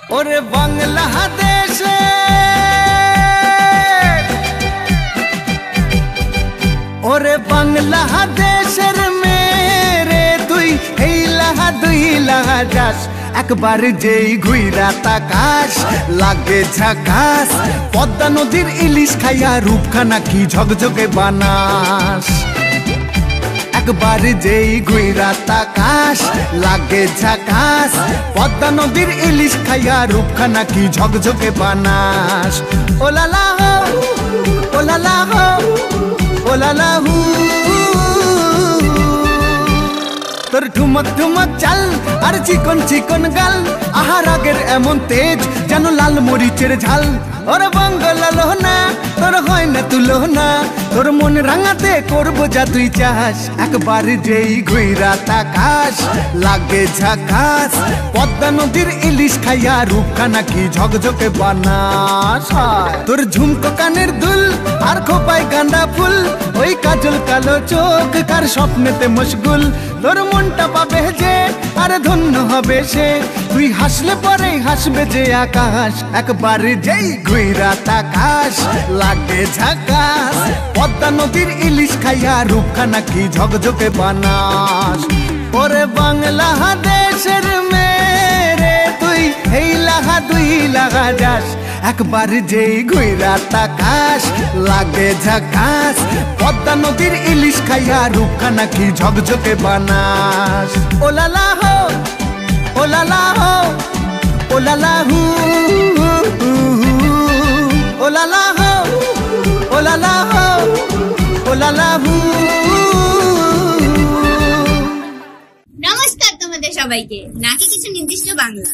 ওরে বাংলাদেশে ওরে বাংলাদেশের মেরে তুই হেইলাহা দুইলাহা যাস একবার যেই ঘুইরা তাকাস লাগে ঝাকাস পদ্মা নদীর ইলিশ খাইয়া রূপখানা কি ঝকঝকে বানাস একবার যেই ঘুইরা তাকাস লাগে ঝাকাস পদ্মা নদীর ইলিশ খাইয়া রূপখানা কি ঝকঝকে বানাস ওলালা হো ওলালা হো ওলালা হু তোর ঠুমক ঠুমক চাল আর চিকন চিকন গাল আহার আগের এমন তেজ যেন লাল মরিচের ঝাল ওর বঙ্গলালো না তোর হয় না তুলো না তোর মন রাঙাতে করবো যা তুই চাস একবার যেই ঘুইরা তাকাস লাগে ঝাকাস পদ্মা নদীর ইলিশ খাইয়া রূপখানা কি ঝকঝকে বানাস তোর ঝুমকো কানের দুল আর খোপায় গাঁদা ফুল ওই কাজল কালো চোখ কার স্বপ্নেতে মশগুল তোর মনটা পাবে যে আরে ধন্য হবে সে তুই হাসলে পরে হাসবে যে আকাশ একবার যেই ঘুইরা তাকাস লাগে ঝাকাস পদ্মা নদীর ইলিশ খাইয়া রূপখানা কি ঝকঝকে বানাস ওরে বাংলাদেশের মেরে তুই হেইলাহা দুইলাহা যাস একবার যেই ঘুইরা তাকাস লাগে ঝাকাস পদ্মা নদীর ইলিশ খাইয়া রূপখানা কি ঝকঝকে বানাস ওলালা হো ওলালা হো ওলালা হু ওলালা হো ওলালা হো ওলালা হু। নমস্কার তোমাদের সবাইকে। নাকি কিছু নির্দিষ্ট বাংলা।